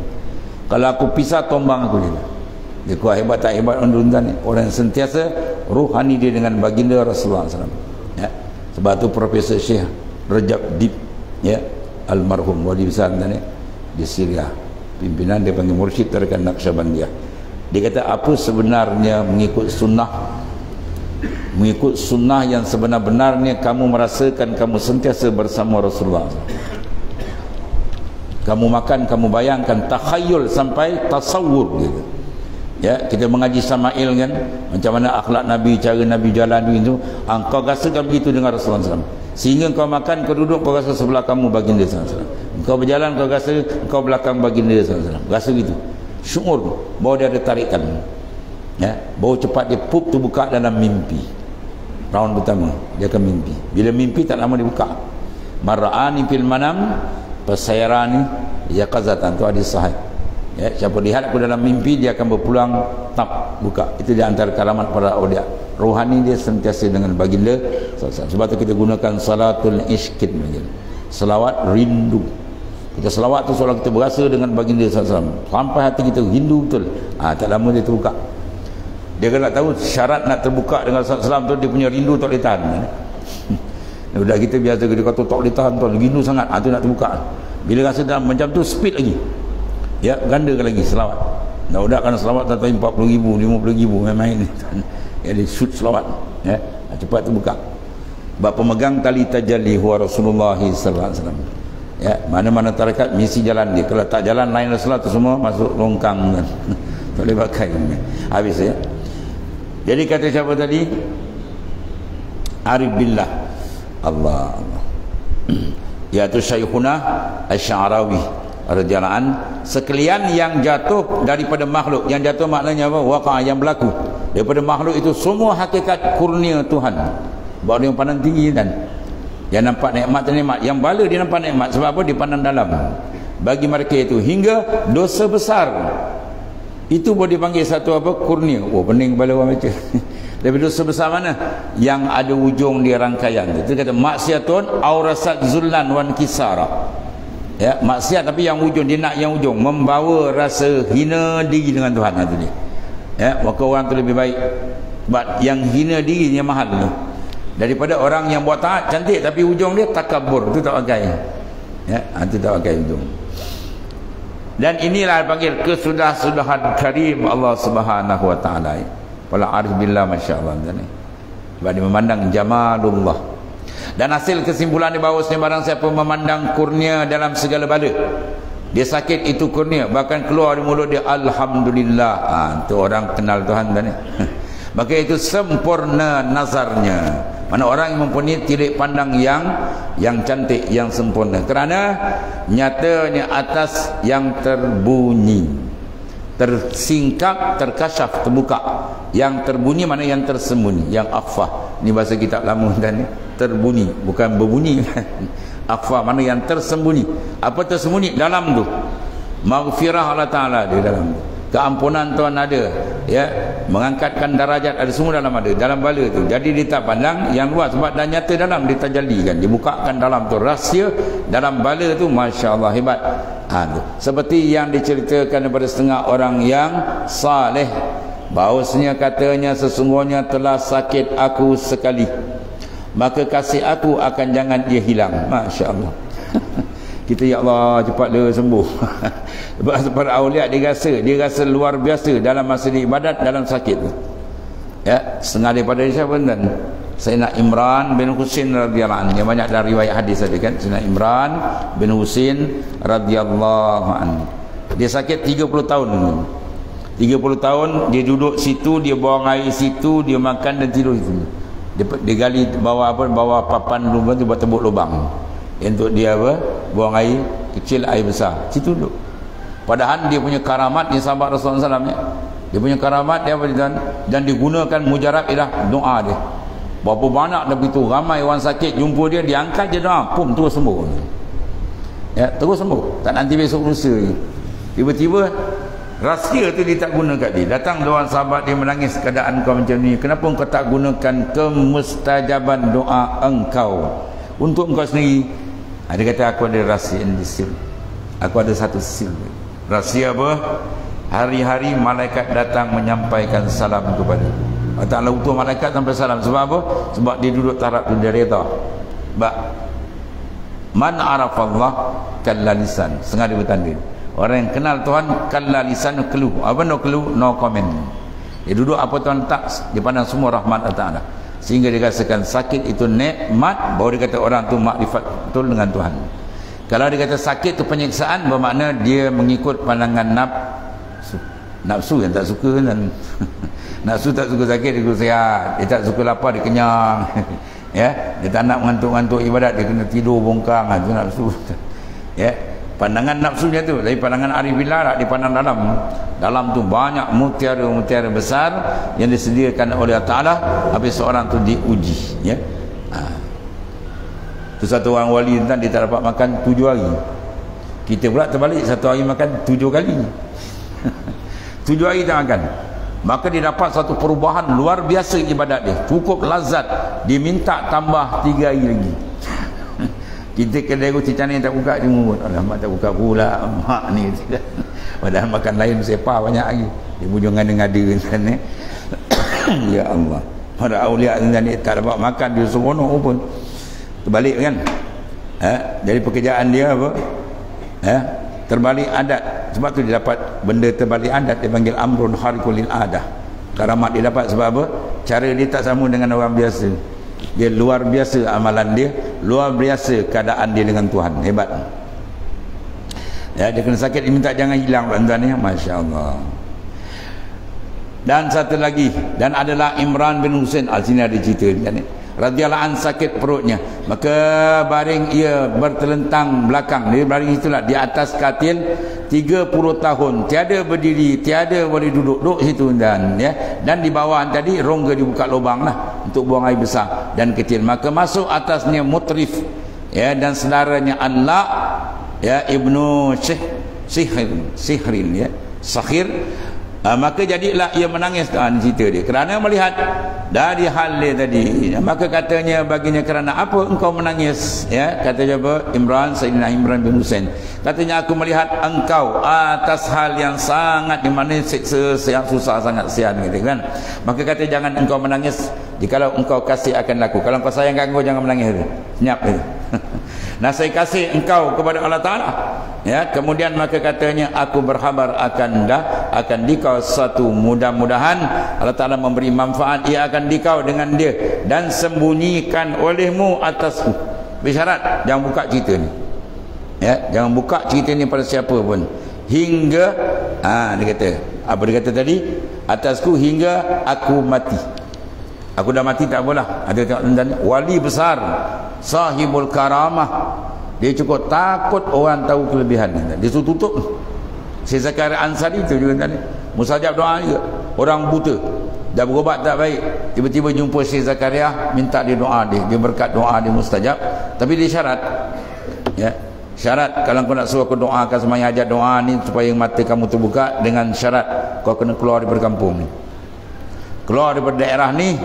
Kalau aku pisah, tombang aku dia. Dia kuat hebat tak hebat orang ni, orang yang sentiasa ruhani dia dengan baginda Rasulullah SAW, ya. Sebab tu Profesor Syekh Rajab Dib, ya, almarhum wali besar ni di Syria, pimpinan dia panggil mursyid terkan Naqsyabandiyah. Dia kata apa sebenarnya mengikut sunnah? Mengikut sunnah yang sebenar-benarnya kamu merasakan kamu sentiasa bersama Rasulullah. Kamu makan, kamu bayangkan, takhayul sampai tasawur gitu. Ya, kita mengaji Sama'il kan, macam mana akhlak Nabi, cara Nabi jalan itu, kau rasakan begitu dengan Rasulullah SAW. Sehingga kau makan, kau duduk, kau rasa sebelah kamu baginda SAW. Kau berjalan, kau rasa kau belakang baginda SAW. Rasa gitu, syukur bahawa dia ada tarikan. Ya, baru cepat dia pup tu buka dalam mimpi. Round pertama dia akan mimpi. Bila mimpi tak lama dia buka. Mar'ani fil manam fasayarani yaqazatan, tu hadis sahih. Ya, siapa lihat aku dalam mimpi dia akan berpulang tak buka. Itu di antara karamat para aulia. Rohani dia sentiasa dengan baginda. Sebab tu kita gunakan salatul ishqin, selawat rindu. Kita selawat tu seolah kita berasa dengan baginda sallallahu sampai hati kita rindu betul. Tak lama dia terbuka. Dia kan nak tahu syarat nak terbuka dengan sallallahu tu, dia punya rindu tak boleh tahan. Udah kita biasa dia kata tak boleh tahan, tak rindu sangat, tu nak terbuka. Bila rasa dalam macam tu speed lagi. Ya, gandakan lagi selawat. Dah udah kan selawat sampai 40,000, 50,000 main-main. Ya, dia shoot selawat. Ya, cepat terbuka. Bab pemegang tali tajalli huwa Rasulullah sallallahu alaihi wasallam. Ya, mana-mana tarekat misi jalan dia. Kalau tak jalan lain Rasulullah tu semua masuk longkang kan. Tak boleh pakai. Habis ya. Jadi kata siapa tadi? Arif billah. Allah. Iaitu Syekhuna Asy-Sya'rawi radhiyallahu an, sekalian yang jatuh daripada makhluk. Yang jatuh maknanya apa? Waqa, yang berlaku daripada makhluk itu semua hakikat kurnia Tuhan. Baru yang pandang tinggi kan. Yang nampak nikmat dan nikmat, yang bala dia nampak nikmat. Sebab apa? Dia pandang dalam. Bagi mereka itu hingga dosa besar itu boleh dipanggil satu apa? Kurnia. Oh, pening kepala orang baca. Daripada dosa besar mana? Yang ada ujung di rangkaian. Itu kata maksiatun aurasat zullan wan kisara. Ya, maksiat tapi yang ujung, dia nak yang ujung membawa rasa hina diri dengan Tuhan itu dia. Ya, maka orang tu lebih baik. Sebab yang hina diri yang mahal tu. Daripada orang yang buat taat cantik tapi ujung dia takabur, tu tak pakai. Ya, itu tak pakai ujung. Dan inilah panggil kesudah-sudahan karim Allah Subhanahu wa taala. Wala arif billah, masya-Allah. Sebab dia memandang jamalullah. Dan hasil kesimpulan di bawah sini, barang siapa memandang kurnia dalam segala bala, dia sakit itu kurnia, bahkan keluar dari mulut dia alhamdulillah. Itu orang kenal Tuhan kan. Maka itu sempurna nazarnya. Mana orang yang mempunyai tilik pandang yang cantik, yang sempurna. Kerana nyatanya atas yang terbunyi, tersingkap, terkasyaf, terbuka. Yang terbunyi mana yang tersembunyi, yang akhfah. Ini bahasa kitab lama kan, terbunyi, bukan berbunyi. Akhfah mana yang tersembunyi. Apa tersembunyi? Dalam tu maghfirah Allah Ta'ala di dalam tu. Keampunan Tuhan ada, ya, mengangkatkan darajat ada, semua dalam ada, dalam bala tu. Jadi dia tak pandang yang luar, sebab dah nyata dalam, ditajalikan, dibukakan dalam tu, rahsia dalam bala tu, masya-Allah, hebat. Tu. Seperti yang diceritakan daripada setengah orang yang saleh, bahawasanya katanya sesungguhnya telah sakit aku sekali, maka kasih aku akan jangan dia hilang. Masya-Allah. Kita ya Allah cepat dia sembuh. Sebab para awliya dia rasa luar biasa dalam masa di ibadat, dalam sakit tu. Ya, setengah daripada siapa dan Sayyidina Imran bin Husain radhiyallahu anhu. Yang banyak dari riwayat hadis tadi kan, Sayyidina Imran bin Husain radhiyallahu anhu. Dia sakit 30 tahun. 30 tahun dia duduk situ, dia buang air situ, dia makan dan tidur situ. Dia gali bawah apa? Bawah papan lubang tu buat tembok lubang. Untuk dia apa? Buang air kecil, air besar. Situ duduk. Padahal dia punya karamat ni sahabat Rasulullah SAW ya. Dia punya karamat dia apa dan digunakan mujarab ialah doa dia. Berapa banyak dah begitu ramai orang sakit jumpa dia, diangkat je doa, pum terus sembuh. Ya, terus sembuh. Tak nanti besok lusa. Tiba-tiba rahsia tu dia tak guna kat dia. Datang dua orang sahabat dia menangis, keadaan kau macam ni. Kenapa engkau tak gunakan kemustajaban doa engkau untuk engkau sendiri? Dia kata aku ada rahsia di sil. Aku ada satu sil. Rahsia apa? Hari-hari malaikat datang menyampaikan salam kepada Allah Ta'ala, utuh malaikat sampai salam. Sebab apa? Sebab dia duduk taraf tu, dia reda. Sebab man arafallah kallalisan, sengaja bertanda. Orang yang kenal Tuhan kallalisan, keluh. Apa no keluh? No comment. Dia duduk apa Tuhan tak, dia pandang semua rahmat Allah Ta'ala. Sehingga dia rasakan sakit itu nikmat, baru dia kata orang tu makrifat betul dengan Tuhan. Kalau dia kata sakit itu penyiksaan, bermakna dia mengikut pandangan nafsu yang tak suka kan. Nafsu tak suka sakit, dia suka sihat. Dia tak suka lapar, dia kenyang. Ya, dia tak nak mengantuk-ngantuk ibadat, dia kena tidur bongkang. Itu nafsu. Ya, Pandangan nafsunya tu, dari pandangan arifillah tak dipandang dalam. Dalam tu banyak mutiara-mutiara besar yang disediakan oleh Allah Ta'ala, habis seorang tu diuji, ya. Tu satu orang wali tentang dia tak dapat makan 7 hari. Kita pula terbalik, satu hari makan 7 kali. 7 hari tak makan. Maka dia dapat satu perubahan luar biasa ibadat dia. Cukup lazat, dia minta tambah 3 hari lagi. Kita kedai roti canai tak buka di mulut. Alamak, tak buka pula mak ni. Padahal makan lain sepa banyak lagi. Dia punya ngada-ngada kan, eh? Ya Allah. Para awliya ni tak dapat makan, dia seronok pun. Terbalik kan? Dari pekerjaan dia apa? Terbalik adat. Sebab tu dia dapat benda terbalik adat, dia panggil amrun khariqul adah. Karamat dia dapat sebab apa? Cara dia tak sama dengan orang biasa. Dia luar biasa amalan dia, luar biasa keadaan dia dengan Tuhan. Hebat. Ya, dia kena sakit, dia minta jangan hilang tuan-tuan ya. Masya Allah. Dan satu lagi, dan adalah Imran bin Husain. Sini ada cerita ni. Radhiyallahu an, sakit perutnya, maka baring ia bertelentang belakang. Dia baring itulah di atas katil 30 tahun, tiada berdiri, tiada boleh duduk situ, dan ya, dan di bawah tadi rongga dibuka lubang lah untuk buang air besar dan kecil. Maka masuk atasnya Mutrif, ya, dan saudaranya Anla, ya, ibnu Sihrin, ya, Sakhir. Maka jadilah ia menangis, cerita dia, kerana melihat dari hal dia tadi. Maka katanya baginya, kerana apa engkau menangis? Ya, kata apa? Imran, Sayyidina Imran bin Husain, katanya aku melihat engkau atas hal yang sangat, di mana siksa yang susah sangat, sian gitu kan. Maka kata, jangan engkau menangis, jikalau engkau kasih akan laku. Kalau engkau sayangkan engkau, jangan menangis. Senyap gitu. Nah, saya kasih engkau kepada Allah Ta'ala, ya. Kemudian maka katanya, aku berkhabar akan dikau satu, mudah-mudahan Allah Ta'ala memberi manfaat, ia akan dikau dengan dia, dan sembunyikan olehmu atasku. Bersyarat jangan buka cerita ni, ya, jangan buka cerita ni pada siapa pun, hingga dia kata, apa dia kata tadi, atasku hingga aku mati. Aku dah mati tak apalah. Ada tengok wali besar, sahibul karamah, dia cukup takut orang tahu kelebihan dia, suruh tutup. Syekh Zakaria Ansari tu juga tadi mustajab doa juga. Orang buta dah berubat tak baik, tiba-tiba jumpa Syekh Zakaria, minta dia doa, dia berkat doa dia mustajab. Tapi dia syarat, ya, syarat, kalau kau nak suruh aku doakan semaya hajat doa ni supaya mata kamu terbuka, dengan syarat kau kena keluar daripada kampung ni, keluar daripada daerah ni.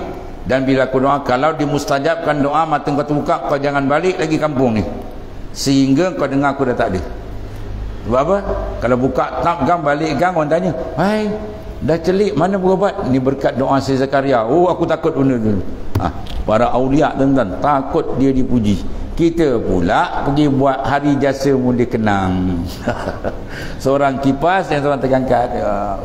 Dan bila aku doa, kalau dimustajabkan doa, mata kau terbuka, kau jangan balik lagi kampung ni sehingga kau dengar aku dah tak ada. Sebab apa? Kalau buka tak gang, balik gang, orang tanya, hai, dah celik, mana berubat? Ni berkat doa Syekh Zakaria. Oh, aku takut benda tu. Para awliya tuan-tuan takut dia dipuji. Kita pula pergi buat hari jasa mulia kenang. Seorang kipas yang seorang terangkat,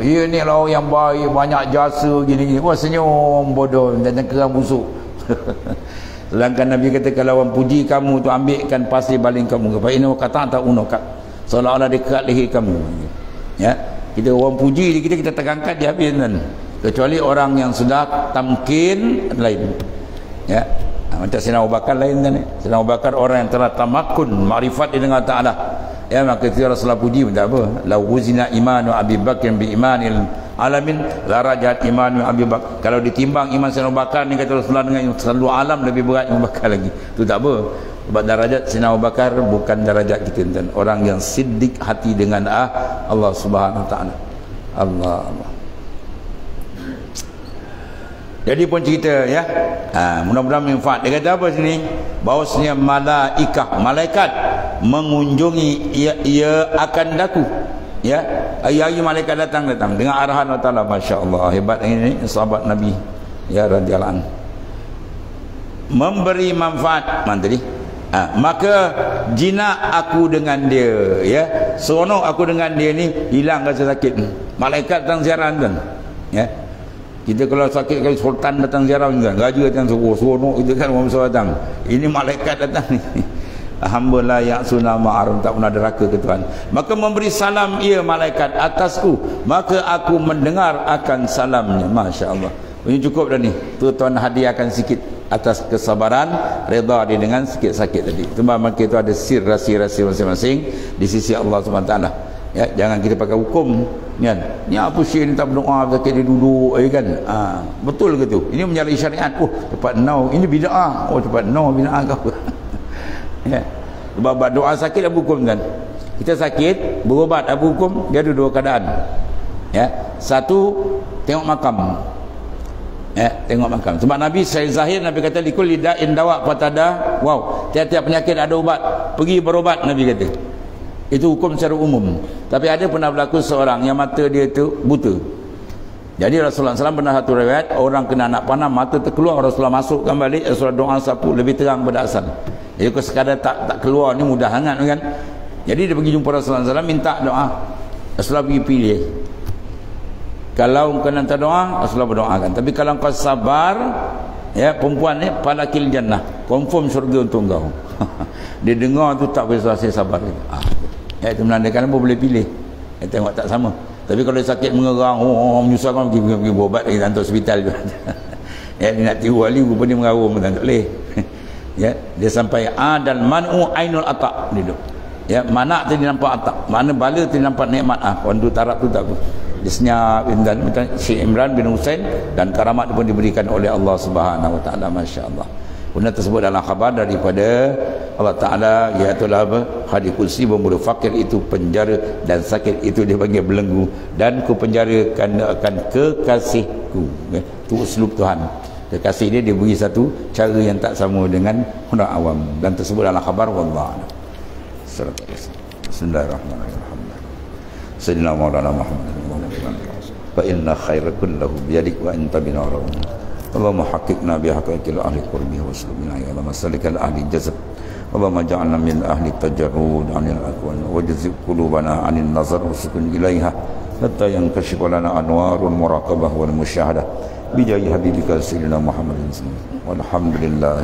ya ni lah yang baik, banyak jasa gini-gini. Wah, senyum bodoh dan kerang busuk. Sedangkan Nabi kata, kalau orang puji kamu tu, ambilkan pasir baling kamu, fa inna kata tak unokat, seolah-olah dekat leher kamu. Ya, kita orang puji kita terangkat dia habis kan. Kecuali orang yang sudah tamkin lain. Ya, macam Sayyidina Abu Bakar lain kan. Sayyidina Abu Bakar orang yang telah tamakun makrifat dengan Allah. Ya, maka itu Rasulullah puji pun tak apa. La wuzina imanu Abi Bakr bi imanil alamin la rajat imanu Abi Bakar. Kalau ditimbang iman Sayyidina Abu Bakar ni, kata Rasulullah, dengan seluruh alam lebih berat Abu Bakar lagi. Itu tak apa. Sebab darajat Sayyidina Abu Bakar bukan darajat kita, dan orang yang siddiq hati dengan Allah Subhanahu wa taala. Allah. Jadi pun cerita, ya, mudah-mudahan manfaat. Dia kata apa sini? Bahawasanya malaikat mengunjungi ia akan daku, ya, hari-hari malaikat datang dengan arahan Allah Ta'ala. Masya Allah, hebat ini sahabat Nabi, ya, radhiyallahu anhu, memberi manfaat. Mana tadi? Maka jinak aku dengan dia, ya, seronok aku dengan dia ni, hilang rasa sakit. Malaikat datang ziarah kan, ya. Kita kalau sakit, kalau sultan datang ziarah kan, raja datang seronok itu kan, orang besar datang. Ini malaikat datang ni. Hamba la ya'suna ma'arum, tak pernah deraka ke Tuhan. Maka memberi salam ia malaikat atasku, maka aku mendengar akan salamnya. Masya Allah. Ini cukup dah ni. Tu tuan hadiahkan sikit. atas kesabaran, redha dia dengan sikit sakit tadi. Itu memang kita ada sir rahsia-rahsia masing-masing di sisi Allah SWT. Ya, jangan kita pakai hukum kan. Ni apa sih ni tak berdoa zakit dia duduk kan. Betul ke tu? Ini menyalahi syariat. Oh, cepat now ini bid'ah. Oh, cepat now bid'ah kau. Ya. Sebab doa sakit apa hukum kan? Kita sakit, berubat apa hukum? Dia ada dua keadaan. Ya. Satu, tengok makam. Ya, tengok makam. Sebab Nabi Syahid Zahir, Nabi kata likul lida'in dawa fatada. Wow, tiap-tiap penyakit ada ubat. Pergi berobat, Nabi kata. Itu hukum secara umum. Tapi ada pernah berlaku seorang yang mata dia itu buta. Jadi Rasulullah SAW pernah satu riwayat, orang kena anak panah, mata terkeluar, Rasulullah masukkan balik, Rasulullah doa sapu lebih terang pada asal. Jadi kalau sekadar tak keluar ni mudah hangat kan. Jadi dia pergi jumpa Rasulullah SAW, minta doa. Rasulullah pergi pilih. Kalau kau nak doa, Rasulullah berdoakan. Tapi kalau kau sabar, ya, perempuan ni palakil jannah, confirm syurga untuk kau. Dia dengar tu tak boleh saya sabar. Ya, itu menandakan apa boleh pilih. Ya, tengok tak sama. Tapi kalau dia sakit mengerang, menyusahkan, pergi berobat lagi, hantar hospital juga. Ya, dia nak tiru wali, rupa dia mengarum, tak boleh. Ya, dia sampai dan man'u ainul atak dia duduk. Ya, mana tadi nampak atak, mana bala tadi nampak nikmat. Kondu taraf tu tak apa. Dia senyap dan Syekh Imran bin Husain, dan karamat pun diberikan oleh Allah Subhanahu Wa Taala, masya-Allah. Benda tersebut dalam khabar daripada Allah Ta'ala, iaitulah hadis kursi, bermula fakir itu penjara dan sakit itu dia panggil belenggu, dan ku penjarakan akan kekasihku. Itu uslub Tuhan. Kekasih dia beri satu cara yang tak sama dengan orang awam, dan tersebut dalam khabar. Wallahu a'lam. Bismillahirrahmanirrahim. Sayyidina Maulana Muhammad fa inna khaira kullahu biyadik wa anta binarahu. Allahumma haqiqna bihaqiqil ahli qurbi wa sallimna ya Allah masalikal ahli jazab. Allahumma ja'alna min ahli tajarrud 'anil aqwan wajzib qulubana 'anil nazar wa sukun ilaiha hatta yankashif lana anwarul muraqabah wal musyahadah bi jahi habibika sayyidina Muhammadin sallallahu alaihi wasallam. Walhamdulillah.